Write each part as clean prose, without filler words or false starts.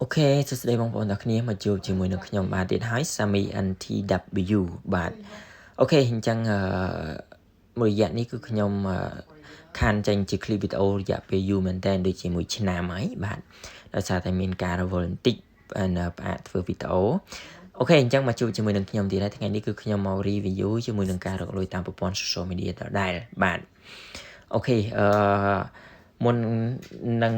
អូខេសួស្តីបងប្អូនទាំងគ្នាមកជួបជាមួយនឹងខ្ញុំបាទទៀតហើយ Sami NTW បាទអូខេអញ្ចឹងមួយរយៈនេះគឺខ្ញុំខានចេញជា clip វីដេអូរយៈពេលយូរមែនតើដូចជាមួយឆ្នាំហើយបាទដោយសារតែមានការរវល់បន្តិចផ្អាកធ្វើវីដេអូអូខេអញ្ចឹងមកជួបជាមួយនឹងខ្ញុំទៀតហើយថ្ងៃនេះគឺខ្ញុំមក review ជាមួយនឹងការរកលុយតាមប្រព័ន្ធ social media ដដែលបាទអូខេមុននឹង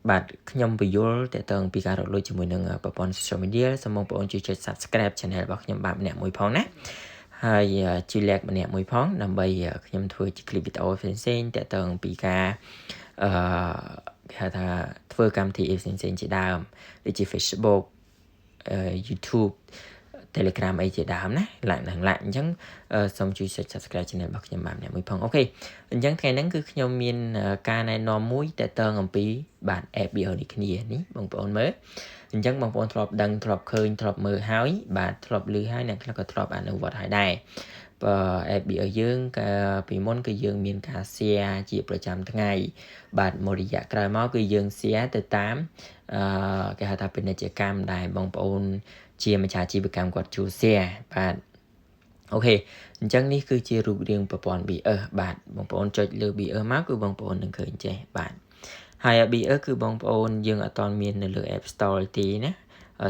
បាទខ្ញុំបញ្យល់តើតើពីការរកលុយជាមួយនឹងប្រព័ន្ធ social media សូមបងប្អូនជួយចុច subscribe channel របស់ខ្ញុំបាទម្នាក់មួយផងណាហើយជួយ like ម្នាក់មួយផងដើម្បីខ្ញុំធ្វើជា clip វីដេអូផ្សេងៗតើតើពីការគេហៅថាធ្វើកម្មវិធីផ្សេងៗជាដើមដូចជា Facebook YouTube Telegram អីជាដើមណាឡើងអញ្ចឹងសូមជួយ subscribe channel របស់ខ្ញុំបាទម្នាក់មួយផងអូខេអញ្ចឹងថ្ងៃហ្នឹងគឺខ្ញុំមានការណែនាំមួយតើតើអំពីបាទ app BR នេះគ្នានេះបងប្អូនមើលអញ្ចឹងបងប្អូនធ្លាប់ដឹងធ្លាប់ឃើញធ្លាប់មើលហើយបាទធ្លាប់ឮហើយអ្នកខ្លះក៏ធ្លាប់អនុវត្តហើយដែរapp BR យើងកាលពីមុនគឺយើងមានការ share ជាប្រចាំថ្ងៃបាទមួយរយៈក្រោយមកគឺយើង share ទៅតាមគេហៅថាពាណិជ្ជកម្មដែលបងប្អូនជាម្ចាស់អាជីវកម្មគាត់ជួល share បាទអូខេអញ្ចឹងនេះគឺជារូបរាងប្រព័ន្ធ BS បាទបងប្អូនចុចលើ BS មកគឺបងប្អូននឹងឃើញចេះបាទហើយ BS គឺបងប្អូនយើងអត់ទាន់មាននៅលើ App Store ទេណា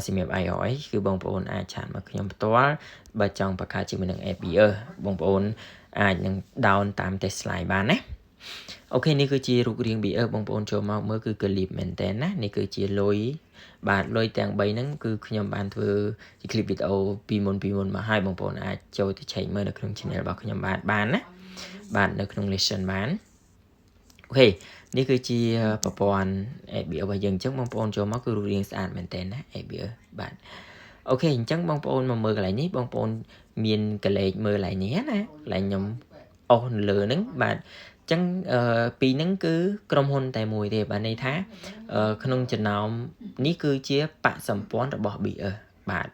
សម្រាប់ iOS គឺបងប្អូនអាចឆាតមកខ្ញុំផ្ទាល់បើចង់បង្កើតជាមួយនឹង App BS បងប្អូនអាចនឹង down តាម test slide បានណាអូខេនេះគឺជារូបរាង BS បងប្អូនចូលមកមើលគឺលីបមែនតើណានេះគឺជាលុយបាទលុយទាំង3ហ្នឹងគឺខ្ញុំបានធ្វើជា clip វីដេអូពីមុនមកហើយបងប្អូនអាចចូលទៅ check មើលនៅក្នុង channel របស់ខ្ញុំបានណាបាទនៅក្នុង lesson បានអូខេនេះគឺជាប្រព័ន្ធ ABS របស់យើងអញ្ចឹងបងប្អូនចូលមកគឺរូបរាងស្អាតមែនតើណា ABS បាទអូខេអញ្ចឹងបងប្អូនមកមើលកន្លែងនេះបងប្អូនមានកលេចមើលកន្លែងនេះណាកន្លែងខ្ញុំអស់នៅលើហ្នឹងបាទចឹងពីរហ្នឹងគឺក្រុមហ៊ុនតែមួយទេបាទន័យថាក្នុងចំណោមនេះគឺជាបកសម្ព័ន្ធរបស់ BS បាទ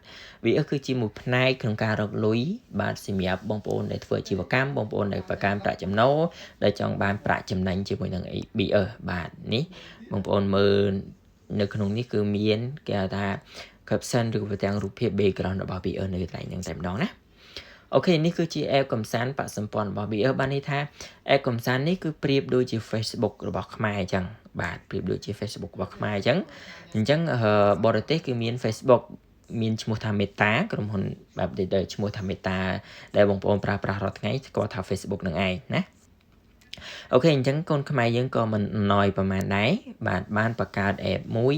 BS ជាមួយផ្នែកក្នុងការរកលុយបាទសម្រាប់បងប្អូនដែលធ្វើអាជីវកម្មបងប្អូនដែលបង្កើនប្រាក់ចំណូលដែលចង់បានប្រាក់ចំណេញជាមួយនឹង BS បាទនេះបងប្អូនមើលនៅក្នុងនេះគឺមានគេហៅថា caption ឬក៏ទាំងរូបភាព background របស់ BS នៅកន្លែងហ្នឹងតែម្ដងណាអូខេនេះគឺជា app កំសាន្តបកសម្ព័ន្ធរបស់ BS បានន័យថា app កំសាន្តនេះគឺប្រៀបដូចជា Facebook របស់ខ្មែរអញ្ចឹងបាទប្រៀបដូចជា Facebook របស់ខ្មែរអញ្ចឹងបរទេសគឺមាន Facebook មានឈ្មោះថា Meta ក្រុមហ៊ុនបែបដែលឈ្មោះថា Meta ដែលបងប្អូនប្រើប្រាស់រាល់ថ្ងៃស្គាល់ថា Facebook នឹងឯងណាអូខេអញ្ចឹងកូនខ្មែរយើងក៏មិនណយប្រហែលដែរបាទបានបង្កើត app មួយ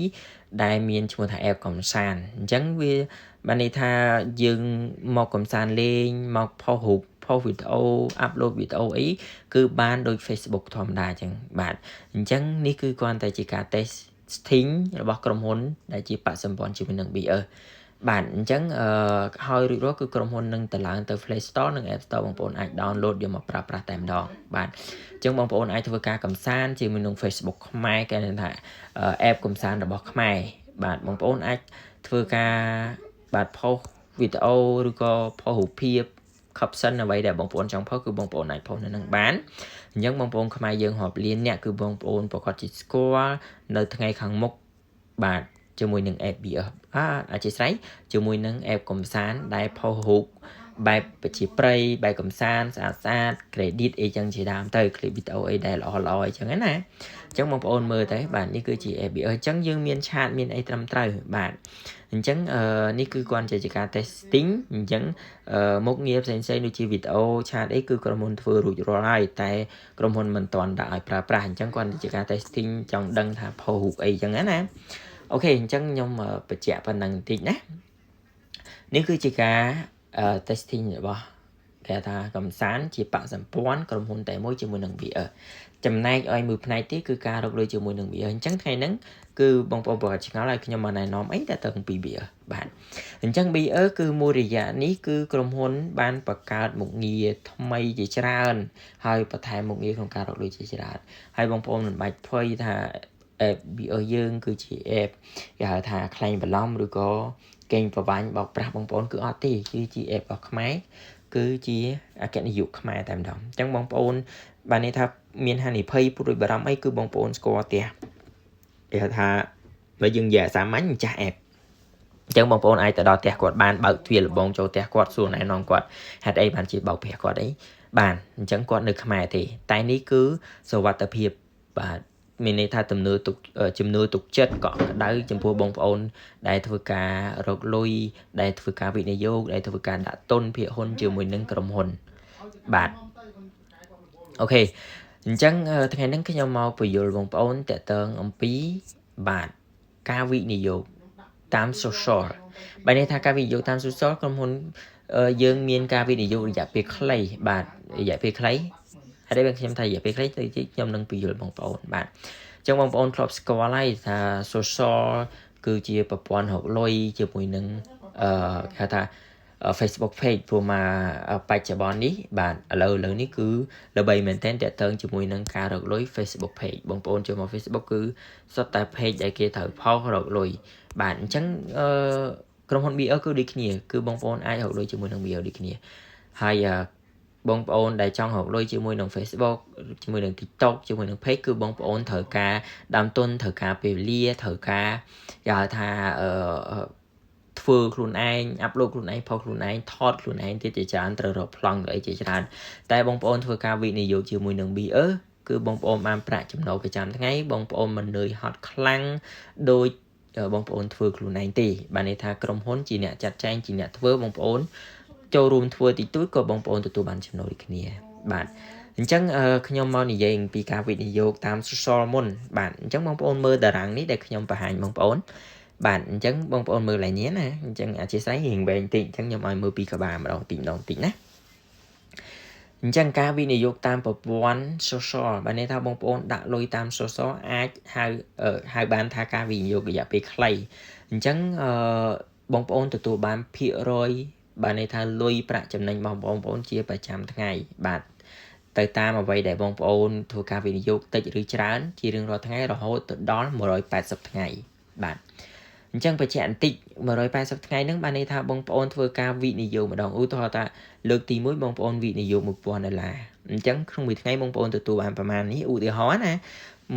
ដែលមានឈ្មោះថា app កំសាន្តអញ្ចឹងវាបានន័យថាយើងមកកំសាន្តលេងមកផុសរូបផុសវីដេអូអាប់ឡូតវីដេអូអីគឺបានដូច Facebook ធម្មតាអញ្ចឹងបាទអញ្ចឹងនេះគឺគ្រាន់តែជាការ testing របស់ក្រុមហ៊ុនដែលជាបកសម្ព័ន្ធជាមួយនឹង BS បាទអញ្ចឹងហើយរួចរាល់គឺក្រុមហ៊ុននឹងតឡើងទៅ Play Store និង App Store បងប្អូនអាច download យកមកប្រើប្រាស់តែម្ដងបាទអញ្ចឹងបងប្អូនអាចធ្វើការកម្សាន្តជាមួយនឹង Facebook ខ្មែរគេហៅថា app កម្សាន្តរបស់ខ្មែរបាទបងប្អូនអាចធ្វើការបាទផុសវីដេអូឬក៏ផុសរូបភាព caption អ្វីដែលបងប្អូនចង់ផុសគឺបងប្អូនអាចផុសនៅនឹងបានអញ្ចឹងបងប្អូនខ្មែរយើងរាប់លានអ្នកគឺបងប្អូនប្រកាសជាស្គាល់នៅថ្ងៃខាងមុខបាទជាមួយនឹង app BS អធិស្ឋានជាមួយនឹង app កំសាន្តដែលផុសរូបបែបប្រជាប្រិយបែបកំសាន្តស្អាត credit អីចឹងជាដើមទៅ clip វីដេអូអីដែលល្អអីចឹងណាអញ្ចឹងបងប្អូនមើលទៅបាទនេះគឺជា app BS អញ្ចឹងយើងមានឆាតមានអីត្រឹមត្រូវបាទអញ្ចឹងនេះគឺគ្រាន់តែជាការ testing អញ្ចឹងមុខងារផ្សេងៗដូចជាវីដេអូឆាតអីគឺក្រុមហ៊ុនធ្វើរួចរាល់ហើយតែក្រុមហ៊ុនមិនទាន់ដាក់ឲ្យប្រើប្រាស់អញ្ចឹងគ្រាន់តែជាការ testing ចង់ដឹងថាផុសរូបអីចឹងណាអូខេអញ្ចឹងខ្ញុំបញ្ជាក់ប៉ុណ្ណឹងបន្តិចណានេះគឺជាការ testing របស់គេថាកំសាន្តជាបកសម្ព័ន្ធក្រុមហ៊ុនតែមួយជាមួយនឹង BS ចំណែកឲ្យមួយផ្នែកទៀតគឺការរកលុយជាមួយនឹង BS អញ្ចឹងថ្ងៃហ្នឹងគឺបងប្អូនប្រហែលឆ្ងល់ហើយខ្ញុំមកណែនាំអីតែទៅពី BS បាទអញ្ចឹង BS គឺមួយរយៈនេះគឺក្រុមហ៊ុនបានបង្កើតមុខងារថ្មីជាច្រើនហើយបន្ថែមមុខងារក្នុងការរកលុយជាច្រើនហើយបងប្អូនមិនបាច់ភ័យថា app BS យើងគឺជា app គេហៅថាខ្លែងបន្លំឬក៏កេងប្រវ័ញ្ចបោកប្រាស់បងប្អូនគឺអត់ទេគឺជា app របស់ខ្មែរគឺជាអគ្គនាយកខ្មែរតែម្ដងអញ្ចឹងបងប្អូនបានន័យថាមានហានិភ័យព្រួយបារម្ភអីគឺបងប្អូនស្គាល់ផ្ទះគេហៅថា បើយើងនិយាយសាមញ្ញម្ចាស់ app អញ្ចឹងបងប្អូនអាចទៅដល់ផ្ទះគាត់បានបើកទ្វារលបងចូលផ្ទះគាត់សួរណែនាំគាត់ហេតុអីបានជាបើកផ្ទះគាត់អីបានអញ្ចឹងគាត់នៅខ្មែរទេតែនេះគឺសុវត្ថិភាពបាទមានន័យថាជំនឿទុកចិត្តកក់ក្ដៅចំពោះបងប្អូនដែលធ្វើការរកលុយដែលធ្វើការវិនិយោគដែលធ្វើការដាក់ទុនភាគហ៊ុនជាមួយនឹងក្រុមហ៊ុនបាទអូខេអញ្ចឹងថ្ងៃនេះខ្ញុំមកពន្យល់បងប្អូនតើតើអំពីបាទការវិនិយោគតាម social បើនេះថាការវិនិយោគតាម social ក្រុមហ៊ុនយើងមានការវិនិយោគរយៈពេលខ្លីបាទរយៈពេលខ្លីហើយដែលខ្ញុំថារយៈពេលខ្លីទៅខ្ញុំនឹងពន្យល់បងប្អូនបាទអញ្ចឹងបងប្អូនធ្លាប់ស្គាល់ហើយថា social គឺជាប្រព័ន្ធរកលុយជាមួយនឹងគេថា Facebook page ព្រោះមកបច្ចុប្បន្ននេះបាទឥឡូវនេះគឺល្បីមែនទែនតាក់ទងជាមួយនឹងការរកលុយ Facebook page បងប្អូនចូលមក Facebook គឺសុទ្ធតែ page ដែលគេត្រូវផុសរកលុយបាទអញ្ចឹងក្រុមហ៊ុន BL គឺដូចគ្នាគឺបងប្អូនអាចរកលុយជាមួយនឹង BL ដូចគ្នាហើយបងប្អូនដែលចង់រកលុយជាមួយនឹង Facebook ជាមួយនឹង TikTok ជាមួយនឹង page គឺបងប្អូនត្រូវការដើមទុនត្រូវការពេលវេលាត្រូវការគេហៅថាធ្វើខ្លួនឯងអាប់ឡូតខ្លួនឯងផុសខ្លួនឯងថតខ្លួនឯងទៀតជាច្រើនត្រូវរកប្លង់អីជាច្រើនតែបងប្អូនធ្វើការវិនិយោគជាមួយនឹង BL គឺបងប្អូនបានប្រាក់ចំណូលប្រចាំថ្ងៃបងប្អូនមិននឿយហត់ខ្លាំងដោយបងប្អូនធ្វើខ្លួនឯងទេបានន័យថាក្រុមហ៊ុនជាអ្នកចាត់ចែងជាអ្នកធ្វើបងប្អូនចូលរួមធ្វើតិចតួចក៏បងប្អូនទទួលបានចំណូលដូចគ្នាបាទអញ្ចឹងខ្ញុំមកនិយាយពីការវិនិយោគតាម social មុនបាទអញ្ចឹងបងប្អូនមើលតារាងនេះដែលខ្ញុំបង្ហាញបងប្អូនបាទអញ្ចឹងបងប្អូនមើលឡើងញ៉ាណាអញ្ចឹងអធិស្ឋានរៀងវែងតិចអញ្ចឹងខ្ញុំឲ្យមើលពីក្បាលម្ដងតិចណាអញ្ចឹងការវិនិយោគតាមប្រព័ន្ធ social បើន័យថាបងប្អូនដាក់លុយតាម social អាចហៅបានថាការវិនិយោគរយៈពេលខ្លីអញ្ចឹងបងប្អូនទទួលបានភាគរយបើន័យថាលុយប្រាក់ចំណេញរបស់បងប្អូនជាប្រចាំថ្ងៃបាទទៅតាមអ្វីដែលបងប្អូនធ្វើការវិនិយោគតិចឬច្រើនជារៀងរាល់ថ្ងៃរហូតទៅដល់180ថ្ងៃបាទអញ្ចឹងបញ្ជាក់បន្តិច180ថ្ងៃហ្នឹងបានន័យថាបងប្អូនធ្វើការវិនិយោគម្ដងឧទាហរណ៍ថាលើកទី1បងប្អូនវិនិយោគ$1000អញ្ចឹងក្នុងមួយថ្ងៃបងប្អូនទទួលបានប្រមាណនេះឧទាហរណ៍ណា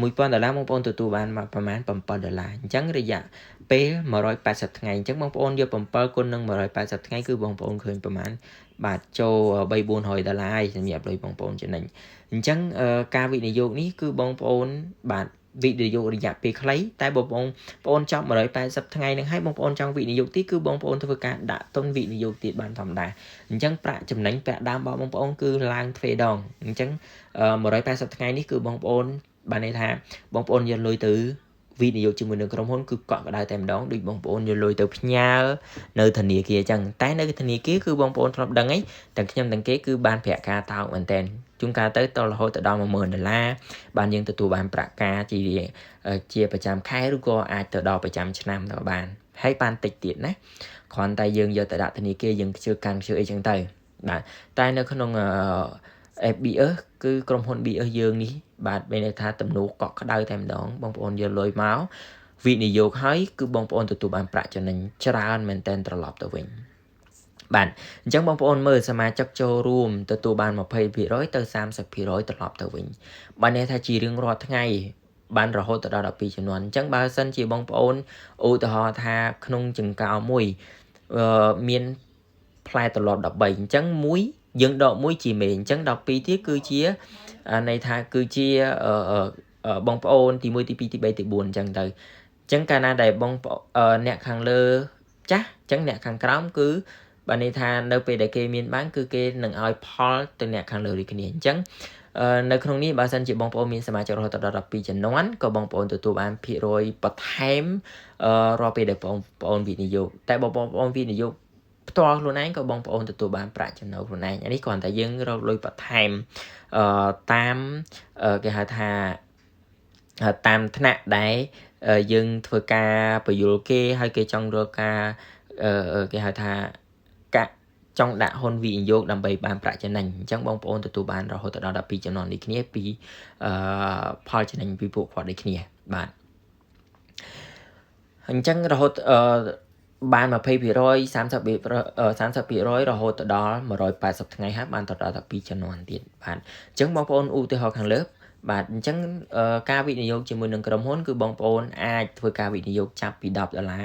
$1000បងប្អូនទទួលបានមកប្រមាណ$7អញ្ចឹងរយៈពេល180ថ្ងៃអញ្ចឹងបងប្អូនយក7គុណនឹង180ថ្ងៃគឺបងប្អូនឃើញប្រមាណបាទចូល$300-400ហើយសម្រាប់លុយបងប្អូនចំណេញអញ្ចឹងការវិនិយោគនេះគឺបងប្អូនបាទវិនិយោគរយៈពេលខ្លីតែបងប្អូនចប់180ថ្ងៃនឹងហើយបងប្អូនចង់វិនិយោគទៀតគឺបងប្អូនធ្វើការដាក់ទុនវិនិយោគទៀតបានធម្មតាអញ្ចឹងប្រាក់ចំណេញប្រាក់ដើមរបស់បងប្អូនគឺឡើងទ្វេដងអញ្ចឹង180ថ្ងៃនេះគឺបងប្អូនបានន័យថាបងប្អូនយកលុយទៅវិនិយោគជាមួយនឹងក្រុមហ៊ុនគឺកក់ក្ដៅតែម្ដងដូចបងប្អូនយកលុយទៅផ្ញើនៅធនាគារអញ្ចឹងតែនៅធនាគារគឺបងប្អូនធ្លាប់ដឹងអីទាំងខ្ញុំទាំងគេគឺបានប្រាក់ការតោកមែនតើជួនកាលទៅតរហូតទៅដល់$10000បានយើងទទួលបានប្រាក់ការជាប្រចាំខែឬក៏អាចទៅដល់ប្រចាំឆ្នាំទៅបានហើយបានតិចទៀតណាគ្រាន់តែយើងយកទៅដាក់ធនាគារយើងខ្ជិលកាន់ខ្ជិលអីចឹងទៅបាទតែនៅក្នុងFBS គឺក្រុមហ៊ុន BS យើងនេះបាទមានន័យថាទំនួលកក់ក្ដៅតែម្ដងបងប្អូនយកលុយមកវិនិយោគហើយគឺបងប្អូនទទួលបានប្រាក់ចំណេញច្រើនមែនទែនត្រឡប់ទៅវិញបាទអញ្ចឹងបងប្អូនមើលសមាជិកចូលរួមទទួលបាន20%ទៅ30%ត្រឡប់ទៅវិញបានន័យថាជារៀងរាល់ថ្ងៃបានរហូតដល់12ចំនួនអញ្ចឹងបើសិនជាបងប្អូនឧទាហរណ៍ថាក្នុងចង្កោមួយមានផ្លែត្រឡប់13អញ្ចឹងមួយយើងដក1ជាមេអញ្ចឹង12ទៀតគឺជាន័យថាគឺជាបងប្អូនទី1ទី2ទី3ទី4អញ្ចឹងទៅអញ្ចឹងកាលណាដែលបងអ្នកខាងលើចាស់អញ្ចឹងអ្នកខាងក្រោមគឺបានន័យថានៅពេលដែលគេមានបានគឺគេនឹងឲ្យផលទៅអ្នកខាងលើដូចគ្នាអញ្ចឹងនៅក្នុងនេះបើសិនជាបងប្អូនមានសមាជិករហូតដល់12ចំនួនក៏បងប្អូនទទួលបានភាគរយបន្ថែមរាល់ពេលដែលបងប្អូនវិនិយោគតែបងប្អូនវិនិយោគផ្ទាល់ខ្លួនឯងក៏បងប្អូនទទួលបានប្រាក់ចំណូលខ្លួនឯងអានេះគ្រាន់តែយើងរកលុយបន្ថែមតាមគេហៅថាតាមថ្នាក់ដែលយើងធ្វើការបញ្យល់គេហើយគេចង់រកការគេហៅថាកាក់ចង់ដាក់ហ៊ុនវិនិយោគដើម្បីបានប្រាក់ចំណេញអញ្ចឹងបងប្អូនទទួលបានរហូតដល់12ចំណុចនេះគ្នាពីផលចំណេញពីពួកគាត់ដូចគ្នាបាទអញ្ចឹងរហូតបាន20% 30% រហូតដល់180ថ្ងៃហើយបានទៅដល់12ចំនួនទៀតបាទអញ្ចឹងបងប្អូនឧទាហរណ៍ខាងលើ បាទអញ្ចឹងការវិនិយោគជាមួយនឹងក្រុមហ៊ុនគឺបងប្អូនអាចធ្វើការវិនិយោគចាប់ពី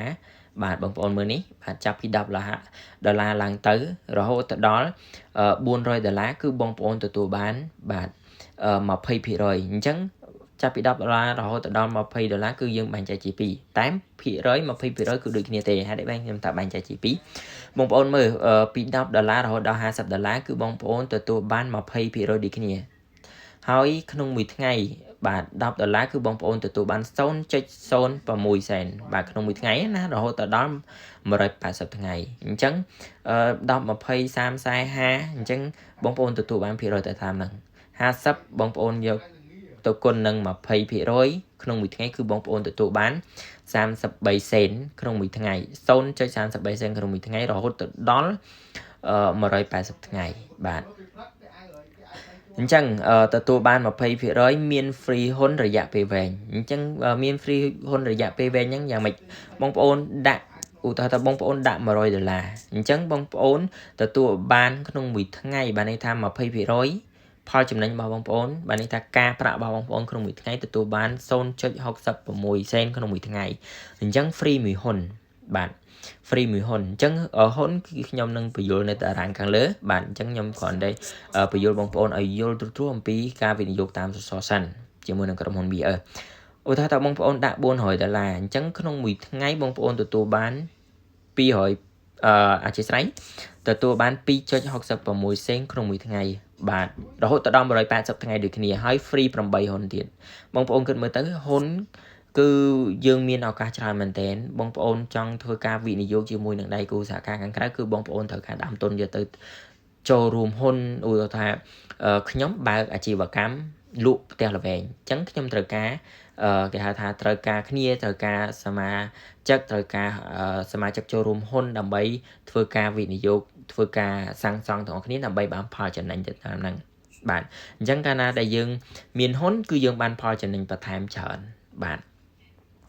$10បាទបងប្អូនមើលនេះបាទចាប់ពី$10ឡើងទៅរហូតទៅដល់$400គឺបងប្អូនទទួលបានបាទ20%អញ្ចឹងចាប់ពី$10រហូតទៅដល់$20គឺយើងបែងចែកជា2តែភាគរយ20%គឺដូចគ្នាទេហើយបែងខ្ញុំតាបែងចែកជា2បងប្អូនមើលពី$10រហូតដល់$50គឺបងប្អូនទទួលបាន20%ដូចគ្នាហើយក្នុងមួយថ្ងៃបាទ$10គឺបងប្អូនទទួលបាន0.06 សេនបាទក្នុងមួយថ្ងៃណារហូតដល់180ថ្ងៃអញ្ចឹង10 20 30 40 50អញ្ចឹងបងប្អូនទទួលបានភាគរយទៅតាមហ្នឹង50បងប្អូនយកទៅគុណនឹង20%ក្នុងមួយថ្ងៃគឺបងប្អូនទទួលបាន33សេនក្នុងមួយថ្ងៃ0.33សេនក្នុងមួយថ្ងៃរហូតទៅដល់180ថ្ងៃបាទអញ្ចឹងទទួលបាន20%មាន free ហ៊ុនរយៈពេលវែងអញ្ចឹងមាន free ហ៊ុនរយៈពេលវែងហ្នឹងយ៉ាងម៉េចបងប្អូនដាក់ឧទាហរណ៍ថាបងប្អូនដាក់$100អញ្ចឹងបងប្អូនទទួលបានក្នុងមួយថ្ងៃបានន័យថា20%ផលចំណេញរបស់បងប្អូនបានន័យថាការប្រាក់របស់បងប្អូនក្នុងមួយថ្ងៃទទួលបាន0.66សេនក្នុងមួយថ្ងៃអញ្ចឹង free មួយហ៊ុនបាទ free មួយហ៊ុនអញ្ចឹងហ៊ុនគឺខ្ញុំនឹងបញ្យល់នៅតារាងខាងលើបាទអញ្ចឹងខ្ញុំគ្រាន់តែបញ្យល់បងប្អូនឲ្យយល់ទូៗអំពីការវិនិយោគតាមសសរសិនជាមួយនឹងក្រុមហ៊ុន BR ឧទាហរណ៍ថាបងប្អូនដាក់$400អញ្ចឹងក្នុងមួយថ្ងៃបងប្អូនទទួលបាន200អធិស្ឋានទទួលបាន2.66សេនក្នុងមួយថ្ងៃបាទរហូតដល់180ថ្ងៃដូចគ្នាហើយ free 8ហ៊ុនទៀតបងប្អូនគិតមើលទៅហ៊ុនគឺយើងមានឱកាសច្រើនមែនទែនបងប្អូនចង់ធ្វើការវិនិយោគជាមួយនឹងដៃគូសហការខាងក្រៅគឺបងប្អូនត្រូវការដើមទុនយកទៅចូលរួមហ៊ុនឧទាហរណ៍ថាខ្ញុំបើកអាជីវកម្មលក់ផ្ទះល្វែងអញ្ចឹងខ្ញុំត្រូវការគេហៅថាត្រូវការគ្នាត្រូវការសមាជិកត្រូវការសមាជិកចូលរួមហ៊ុនដើម្បីធ្វើការវិនិយោគធ្វើការសាងសង់ទាំងអស់គ្នាដើម្បីបានផលចំណេញទៅតាមហ្នឹងបាទអញ្ចឹងកាលណាដែលយើងមានហ៊ុនគឺយើងបានផលចំណេញបន្ថែមច្រើនបាទ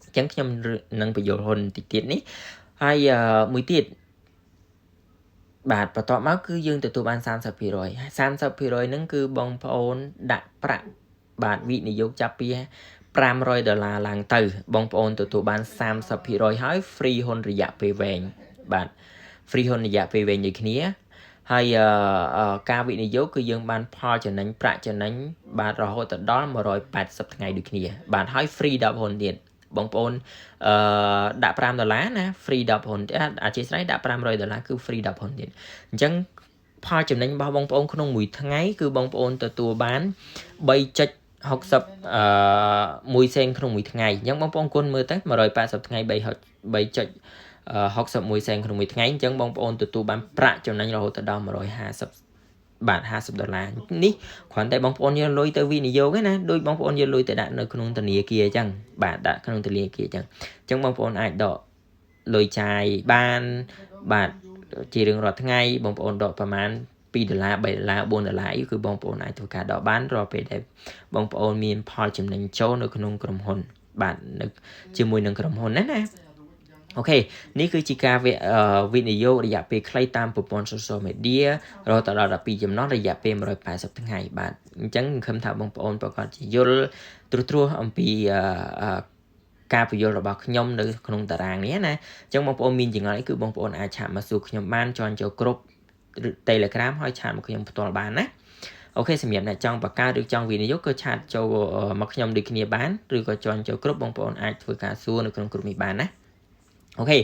អញ្ចឹងខ្ញុំនឹងបញ្យល់ហ៊ុនតិចទៀតនេះហើយមួយទៀតបាទបន្ទាប់មកគឺយើងទទួលបាន30%ហ្នឹងគឺបងប្អូនដាក់ប្រាក់បាទវិនិយោគចាប់ពី$500ឡើងទៅបងប្អូនទទួលបាន30%ហើយ free ហ៊ុនរយៈពេលវែងបាទ free ហ៊ុនរយៈពេលវែងដូចគ្នាហើយការវិនិយោគគឺយើងបានផលចំណេញប្រាក់ចំណេញបាទរហូតដល់180ថ្ងៃដូចគ្នាបាទហើយ free 10ហ៊ុនទៀតបងប្អូនដាក់$5ណា free 10ហ៊ុនអធិស្ឋានដាក់$500គឺ free 10ហ៊ុនទៀតអញ្ចឹងផលចំណេញរបស់បងប្អូនក្នុងមួយថ្ងៃគឺបងប្អូនទទួលបាន3.61សេនក្នុងមួយថ្ងៃអញ្ចឹងបងប្អូនគុណមើលទៅ180ថ្ងៃ3.61សេនក្នុងមួយថ្ងៃអញ្ចឹងបងប្អូនទទួលបានប្រាក់ចំណេញរហូតដល់150បាទ$50នេះគ្រាន់តែបងប្អូនយកលុយទៅវិនិយោគឯណាដូចបងប្អូនយកលុយទៅដាក់នៅក្នុងធនាគារអញ្ចឹងបាទដាក់ក្នុងធនាគារអញ្ចឹងបងប្អូនអាចដកលុយចាយបានបាទជារៀងរាល់ថ្ងៃបងប្អូនដកប្រមាណ$2 $3 $4គឺបងប្អូនអាចធ្វើការដកបានរាល់ពេលដែលបងប្អូនមានផលចំណេញចូលនៅក្នុងក្រុមហ៊ុនបាទនៅជាមួយនឹងក្រុមហ៊ុនណាអូខេនេះគឺជាការវិនិយោគរយៈពេលខ្លីតាមប្រព័ន្ធ social media រហូតដល់12ចំណងរយៈពេល180ថ្ងៃបាទអញ្ចឹងខ្ញុំថាបងប្អូនប្រកាសជាយល់ត្រួសអំពីការពន្យល់របស់ខ្ញុំនៅក្នុងតារាងនេះណាអញ្ចឹងបងប្អូនមានចម្ងល់អីគឺបងប្អូនអាចឆាតមកសួរខ្ញុំបានjoinចូលក្រុម Telegram ហើយឆាតមកខ្ញុំផ្ទាល់បានណាអូខេសម្រាប់អ្នកចង់បង្កើតឬចង់វិនិយោគក៏ឆាតចូលមកខ្ញុំដូចគ្នាបានឬក៏joinចូលក្រុមបងប្អូនអាចធ្វើការសួរនៅក្នុងក្រុមនេះបានណាអូខេ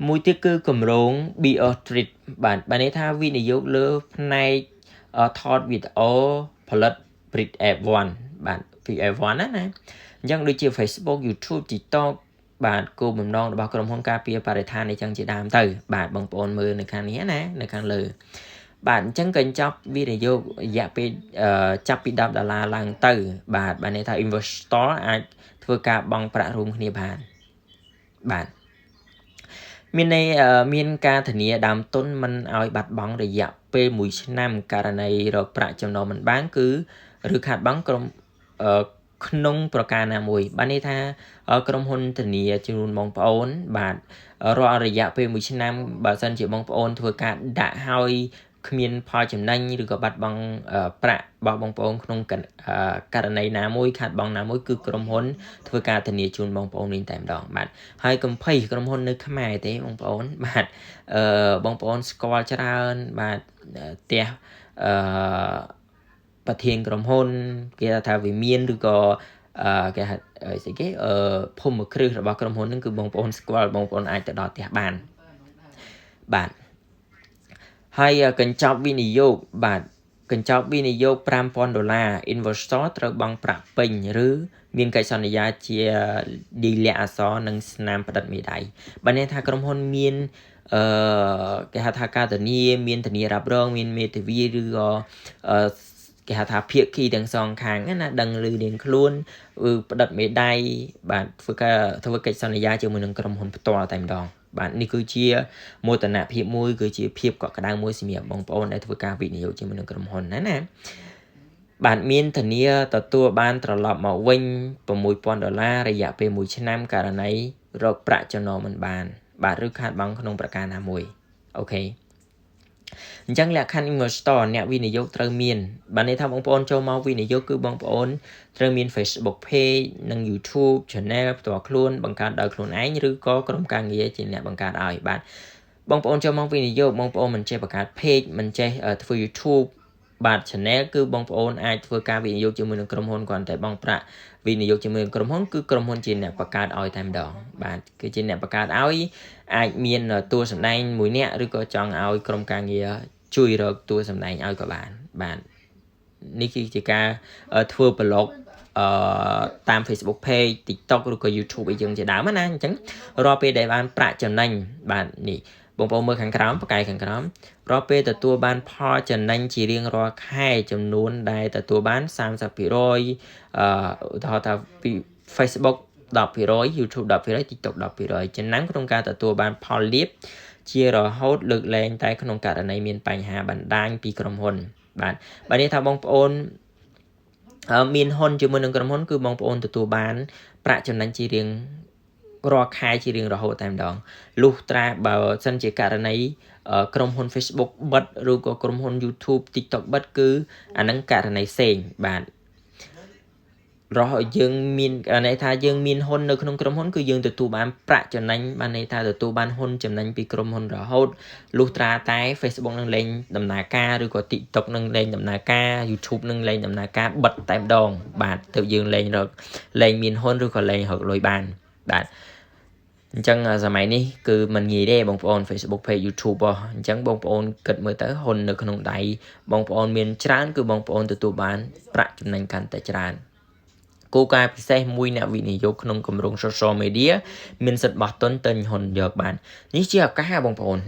មួយទៀតគឺគម្រោង BR Street បាទន័យថាវិនិយោគលើផ្នែកថតវីដេអូផលិត Brit F1 បាទ F1 ណាអញ្ចឹងដូចជា Facebook YouTube TikTok បាទគោលបំណងរបស់ក្រុមហ៊ុនការពារបរិស្ថាននេះចឹងជាដើមទៅបាទបងប្អូនមើលនៅខាងនេះណានៅខាងលើបាទអញ្ចឹងកញ្ចប់វិនិយោគរយៈពេលចាប់ពី$10ឡើងទៅបាទន័យថា investor អាចធ្វើការបង់ប្រាក់រួមគ្នាបានបាទមានការធានាដើមទុនមិនឲ្យបាត់បង់រយៈពេល1ឆ្នាំករណីរកប្រាក់ចំណូលមិនបានគឺឬខាតបង់ក្នុងប្រការណាមួយបានន័យថាក្រុមហ៊ុនធានាជូនបងប្អូនបាទរាល់រយៈពេល1ឆ្នាំបើសិនជាបងប្អូនធ្វើការដាក់ឲ្យ គ្មានផលចំណេញឬក៏បាត់បង់ប្រាក់របស់បងប្អូនក្នុងករណីណាមួយខាត់បងណាមួយគឺក្រុមហ៊ុនធ្វើការធានាជូនបងប្អូនវិញតែម្ដងបាទហើយកុំភ័យក្រុមហ៊ុននៅខ្មែរទេបងប្អូនបាទបងប្អូនស្គាល់ច្រើនបាទផ្ទះប្រធានក្រុមហ៊ុនគេថាវិមានឬក៏គេហៅស្អីគេភូមិគ្រឹះរបស់ក្រុមហ៊ុនហ្នឹងគឺបងប្អូនស្គាល់បងប្អូនអាចទៅដល់ផ្ទះបានបាទហើយកញ្ចប់វិនិយោគបាទកញ្ចប់វិនិយោគ$5,000 investor ត្រូវបង់ប្រាក់ពេញឬមានកិច្ចសន្យាជាឌីលាអក្សរនិងស្នាមផ្តិតមេដៃបើន័យថាក្រុមហ៊ុនមានគេហៅថាការធានាមានធានារ៉ាប់រងមានមេធាវីឬក៏គេហៅថាភាគីទាំងសងខាងណាដឹងឮនាងខ្លួនផ្តិតមេដៃបាទធ្វើកិច្ចសន្យាជាមួយនឹងក្រុមហ៊ុនផ្ទាល់តែម្ដងបាទនេះគឺជាមោទនភាពមួយគឺជាភាពកក់ក្ដៅមួយសម្រាប់បងប្អូនដែលធ្វើការវិនិយោគជាមួយនឹងក្រុមហ៊ុនណាបាទមានធានាទទួលបានត្រឡប់មកវិញ$6,000រយៈពេល1ឆ្នាំករណីរកប្រាក់ចំណូលមិនបានបាទឬខាតបង់ក្នុងប្រការណាមួយអូខេអញ្ចឹងលក្ខខណ្ឌ investor អ្នកវិនិយោគត្រូវមានបានន័យថាបងប្អូនចូលមកវិនិយោគគឺបងប្អូនត្រូវមាន Facebook page និង YouTube channel ផ្ទាល់ខ្លួនបង្កើតដោយខ្លួនឯងឬក៏ក្រុមការងារជាអ្នកបង្កើតឲ្យបាទបងប្អូនចូលមកវិនិយោគបងប្អូនមិនចេះបង្កើត page មិនចេះធ្វើ YouTube បាទ channel គឺបងប្អូនអាចធ្វើការវិនិយោគជាមួយនឹងក្រុមហ៊ុនគ្រាន់តែបង់ប្រាក់វិនិយោគជាមួយនឹងក្រុមហ៊ុនគឺក្រុមហ៊ុនជាអ្នកបង្កើតឲ្យតែម្ដងបាទគឺជាអ្នកបង្កើតឲ្យអាចមានតួសម្ដែងមួយអ្នកឬក៏ចង់ឲ្យក្រុមការងារជួយរកតួសម្ដែងឲ្យក៏បានបាទនេះគឺជាការធ្វើ blog តាម Facebook page TikTok ឬក៏ YouTube អីយើងជាដើមណាអញ្ចឹងរាល់ពេលដែលបានប្រាក់ចំណេញបាទនេះបងប្អូនមើលខាងក្រោមផ្កាយខាងក្រោមរាល់ពេលទទួលបានផលចំណេញជារៀងរាល់ខែចំនួនដែលទទួលបាន30%ឧទាហរណ៍ថាពី Facebook 10% YouTube 10% TikTok 10%ចំណាំក្នុងការទទួលបានផលលាភជារហូតលើកលែងតែក្នុងករណីមានបញ្ហាបណ្ដាញពីក្រុមហ៊ុនបាទបើនេះថាបងប្អូនមានហ៊ុនជាមួយនឹងក្រុមហ៊ុនគឺបងប្អូនទទួលបានប្រាក់ចំណេញជារៀងរាល់ខែជារៀងរហូតតែម្ដងលុះត្រាបើសិនជាករណីក្រុមហ៊ុន Facebook បិទឬក៏ក្រុមហ៊ុន YouTube TikTok បិទគឺអាហ្នឹងករណីផ្សេងបាទរហូតយើងមានន័យថាយើងមានហ៊ុននៅក្នុងក្រុមហ៊ុនគឺយើងទទួលបានប្រាក់ចំណេញបានន័យថាទទួលបានហ៊ុនចំណេញពីក្រុមហ៊ុនរហូតលុះត្រាតែ Facebook នឹងលែងដំណើរការឬក៏ TikTok នឹងលែងដំណើរការ YouTube នឹងលែងដំណើរការបិទតែម្ដងបាទទៅយើងលែងមានហ៊ុនឬក៏លែងរកលុយបានបាទអញ្ចឹងសម័យនេះគឺมันងាយទេបងប្អូន Facebook page YouTube អញ្ចឹងបងប្អូនគិតមើលទៅហ៊ុននៅក្នុងដៃបងប្អូនមានច្រើនគឺបងប្អូនទទួលបានប្រាក់ចំណេញកាន់តែច្រើនគោលការណ៍ពិសេសមួយអ្នកវិនិយោគក្នុងគម្រោង social media មានសិទ្ធិបោះទុនទិញហ៊ុនយកបាននេះជាឱកាសបងប្អូន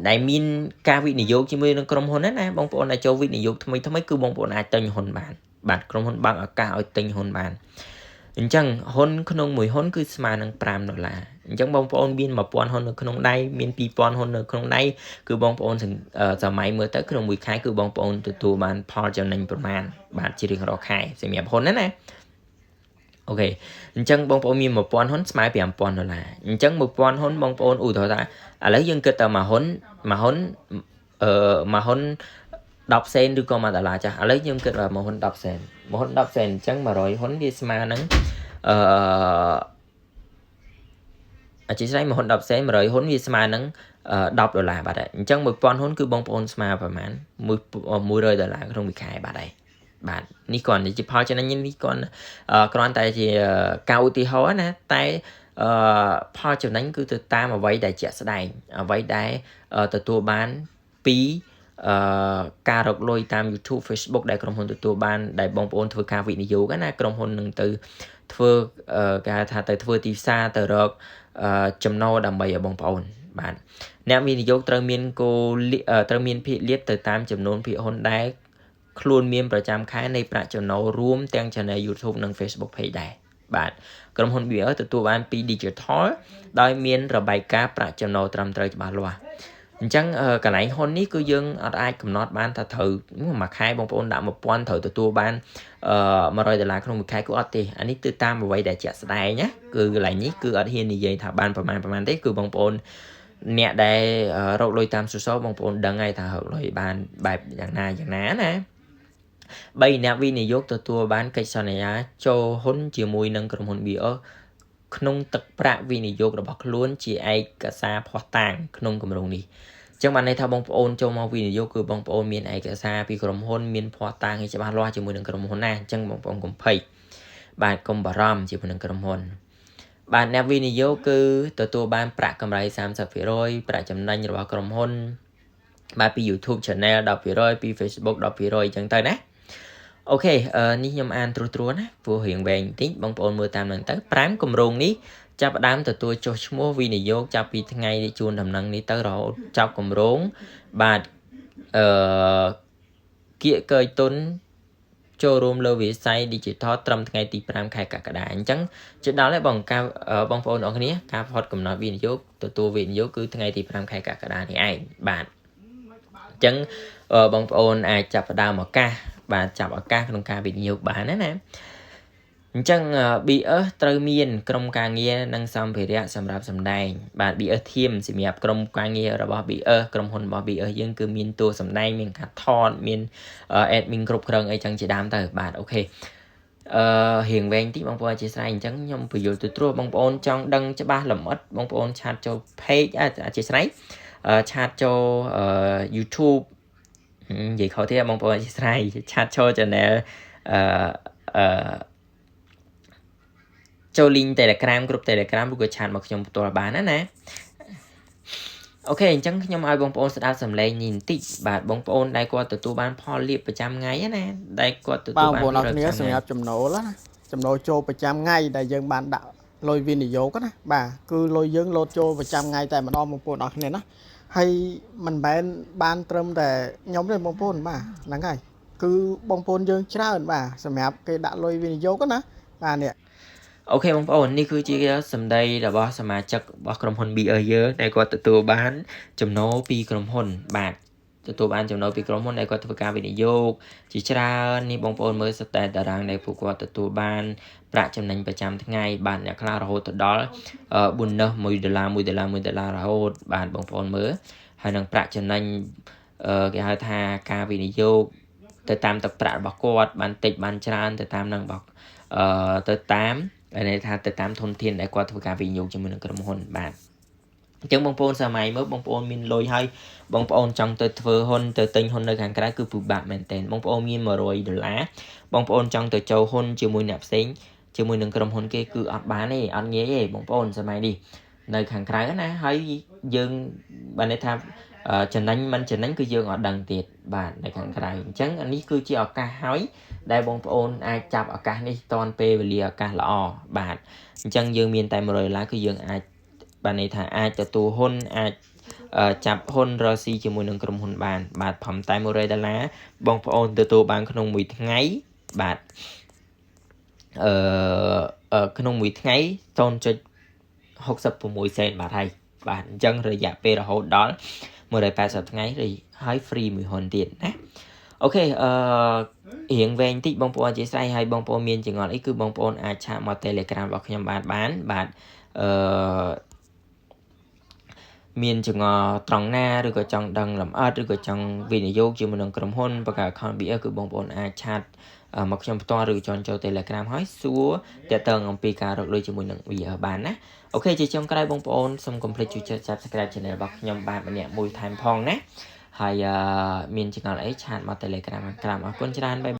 ដែលមានការវិនិយោគជាមួយនឹងក្រុមហ៊ុនណាបងប្អូនដែលចូលវិនិយោគថ្មីគឺបងប្អូនអាចទិញហ៊ុនបានបាទក្រុមហ៊ុនបើកឱកាសឲ្យទិញហ៊ុនបានអញ្ចឹងហ៊ុនក្នុងមួយហ៊ុនគឺស្មើនឹង$5អញ្ចឹងបងប្អូនមាន1000ហ៊ុននៅក្នុងដៃមាន2000ហ៊ុននៅក្នុងដៃគឺបងប្អូនសម័យមើលទៅក្នុងមួយខែគឺបងប្អូនទទួលបានផលចំណេញប្រមាណបាទជារៀងរាល់ខែសម្រាប់ហ៊ុនណាអូខេអញ្ចឹងបងប្អូនមាន1000ហ៊ុនស្មើ$5,000អញ្ចឹង1000ហ៊ុនបងប្អូនឧទាហរណ៍ថាឥឡូវយើងគិតតែមួយហ៊ុន10 សេនឬក៏$1ចាស់ឥឡូវយើងគិតថាមួយហ៊ុន10 សេនមួយហ៊ុន10 សេនអញ្ចឹង100ហ៊ុនវាស្មើនឹងអធិស្ឋានមួយហ៊ុន10 សេន100ហ៊ុនវាស្មើនឹង$10បាទអញ្ចឹង1000ហ៊ុនគឺបងប្អូនស្មើប្រហែល$100ក្នុងមួយខែបាទបាទនេះគ្រាន់តែជាផលចំណេញនេះគ្រាន់តែជាការឧទាហរណ៍ណាតែផលចំណេញគឺទៅតាមអ្វីដែលជាក់ស្ដែងអ្វីដែលទទួលបានពីការរកលុយតាម YouTube Facebook ដែលក្រុមហ៊ុនទទួលបានដែលបងប្អូនធ្វើការវិនិយោគណាក្រុមហ៊ុននឹងទៅធ្វើគេហៅថាទៅធ្វើទីផ្សារទៅរកចំណូលដើម្បីឲ្យបងប្អូនបាទអ្នកវិនិយោគត្រូវមានភាគលាភទៅតាមចំនួនភាគហ៊ុនដែលខ្លួនមានប្រចាំខែនៃប្រាក់ចំណូលរួមទាំង Channel YouTube និង Facebook Page ដែរបាទក្រុមហ៊ុន BR ទទួលបានពី Digital ដោយមានរបាយការណ៍ប្រាក់ចំណូលត្រឹមត្រូវច្បាស់លាស់អញ្ចឹងកន្លែងហ៊ុននេះគឺយើងអត់អាចកំណត់បានថាត្រូវមួយខែបងប្អូនដាក់1000ត្រូវទទួលបាន$100ក្នុងមួយខែគឺអត់ទេអានេះទៅតាមអ្វីដែលជាក់ស្ដែងណាគឺកន្លែងនេះគឺអត់ហ៊ាននិយាយថាបានប្រមាណទេគឺបងប្អូន nè đây rộng lôi tam số số bóng bóng đăng ngay thả hợp lôi bàn bài dạng ná nè bây nè vì này dốt tua bán cách sau này á cho hôn chỉ mùi nâng cầm hôn bị ở không tập bạ vì này dốt là bọc luôn chỉ ai cả xa phó tàng không cầm rồng đi chẳng bạn này thao bóng ôn cho mau vì này dốt cứ bóng ôn miền ai cả xa vì cầm hôn miền phó tàng hay chỉ bán loa chỉ mùi nâng cầm hôn nè chẳng bóng ôn cầm phây bạn công bà ram chỉ mùi nâng cầm hôn bạn nè vì này dốt cứ tua bán bạ cầm lại xàm sập phía rồi bạ chấm nanh rồi cầm hôn bạn bị YouTube channel đọc phía rồi bị Facebook đọc phía rồi chẳng tới nè ok ní nhom an trúណាព្រោះរៀងវែងតិចបងប្អូនមើលតាមនឹងទៅ5គម្រោងនេះចាប់ផ្ដើមទទួលចុះឈ្មោះវិនិយោគចាប់ពីថ្ងៃនេះជួនដំណឹងនេះទៅរហូតចាប់គម្រោងបាទគៀកកើយទុនចូលរួមលើវិស័យ Digital ត្រឹមថ្ងៃទី5ខែកក្កដាអញ្ចឹងជិតដល់ហើយបងប្អូនអរគ្នាការផុតកំណត់វិនិយោគទទួលវិនិយោគគឺថ្ងៃទី5ខែកក្កដានេះឯងបាទអញ្ចឹងបងប្អូនអាចចាប់ផ្ដើមឱកាសបាទចាប់ឱកាសក្នុងការវិនិយោគបានណាអញ្ចឹង BS ត្រូវមានក្រុមការងារនិងសម្ភារៈសម្រាប់សម្ដែងបាទ BS team សម្រាប់ក្រុមការងាររបស់ BS ក្រុមហ៊ុនរបស់ BS យើងគឺមានតួសម្ដែងមានការថតមាន admin គ្រប់គ្រងអីចឹងជាដើមទៅបាទអូខេរៀងវែងតិចបងប្អូនអធិស្ឋានអញ្ចឹងខ្ញុំពន្យល់ទូទ្របងប្អូនចង់ដឹងច្បាស់លម្អិតបងប្អូនឆាតចូល page អធិស្ឋានឆាតចូល YouTube និយាយខុសទៀតបងប្អូនអធិស្ឋានឆាតចូល channel ចូល link Telegram ក្រុម Telegram ឬក៏ឆាតមកខ្ញុំផ្ទាល់បានណាអូខេអញ្ចឹងខ្ញុំឲ្យបងប្អូនស្ដាប់សំឡេងនេះបន្តិចបាទបងប្អូនដែលគាត់ទទួលបានផលលាភប្រចាំថ្ងៃណាដែលគាត់ទទួលបានបងប្អូនអរគ្នាសម្រាប់ចំណូលណាចំណូលចូលប្រចាំថ្ងៃដែលយើងបានដាក់លុយវិនិយោគណាបាទគឺលុយយើងលោតចូលប្រចាំថ្ងៃតែម្ដងបងប្អូនអរគ្នាណាហើយមិនមែនបានត្រឹមតែខ្ញុំទេបងប្អូនបាទហ្នឹងហើយគឺបងប្អូនយើងច្រើនបាទសម្រាប់គេដាក់លុយវិនិយោគណាបាទនេះអូខេបងប្អូននេះគឺជាសម្ដីរបស់សមាជិករបស់ក្រុមហ៊ុន BS យើងដែលគាត់ទទួលបានចំណូលពីក្រុមហ៊ុនបាទទទួលបានចំណូលពីក្រុមហ៊ុនដែលគាត់ធ្វើការវិនិយោគជាច្រើននេះបងប្អូនមើលស្ទែតារាងដែលពួកគាត់ទទួលបានប្រាក់ចំណេញប្រចាំថ្ងៃបាទអ្នកខ្លះរហូតទៅដល់bonus $1 រហូតបាទបងប្អូនមើលហើយនឹងប្រាក់ចំណេញគេហៅថាការវិនិយោគទៅតាមទឹកប្រាក់របស់គាត់បានតិចបានច្រើនទៅតាមនឹងរបស់ទៅតាមន័យថាទៅតាមធនធានដែលគាត់ធ្វើការវិនិយោគជាមួយនឹងក្រុមហ៊ុនបាទអញ្ចឹងបងប្អូនសម័យមើលបងប្អូនមានលុយហើយបងប្អូនចង់ទៅធ្វើហ៊ុនទៅទិញហ៊ុននៅខាងក្រៅគឺពិបាកមែនទែនបងប្អូនមាន$100បងប្អូនចង់ទៅចូលហ៊ុនជាមួយអ្នកផ្សេងជាមួយនឹងក្រុមហ៊ុនគេគឺអត់បានទេអត់ងាយទេបងប្អូនសម័យនេះនៅខាងក្រៅណាហើយយើងបានន័យថាចំណេញមិនចំណេញគឺយើងអត់ដឹងទៀតបាទនៅខាងក្រៅអញ្ចឹងអានេះគឺជាឱកាសហើយដែលបងប្អូនអាចចាប់ឱកាសនេះតាន់ពេលវេលាឱកាសល្អបាទអញ្ចឹងយើងមានតែ$100គឺយើងអាចបានន័យថាអាចទទួលហ៊ុនអាចចាប់ហ៊ុនរកស៊ីជាមួយនឹងក្រុមហ៊ុនបានបាទផំតែ$100បងប្អូនទទួលបានក្នុងមួយថ្ងៃបាទក្នុងមួយថ្ងៃ0.66 សេនបាទបាទអញ្ចឹងរយៈពេលរហូតដល់180ថ្ងៃហើយ free មួយហ៊ុនទៀតណាអូខេរៀងវែងតិចបងប្អូនអធិស្ឋានឲ្យបងប្អូនមានចង្អុលអីគឺបងប្អូនអាចឆាតមក Telegram របស់ខ្ញុំបានបាទមានចង្អុលត្រង់ណាឬក៏ចង់ដឹងលម្អិតឬក៏ចង់វិនិយោគជាមួយនឹងក្រុមហ៊ុនបង្កើត account BS គឺបងប្អូនអាចឆាតមកខ្ញុំផ្ទាល់ឬចូល Telegram ហើយសួរតើតើអំពីការរកលុយជាមួយនឹង BS បានណាអូខេជាចុងក្រោយបងប្អូនសូមកុំភ្លេចជួយចុច Subscribe Channel របស់ខ្ញុំបាទម្នាក់មួយថែមផងណាហើយមានចង្អុលអីឆាតមក Telegram អរគុណច្រើន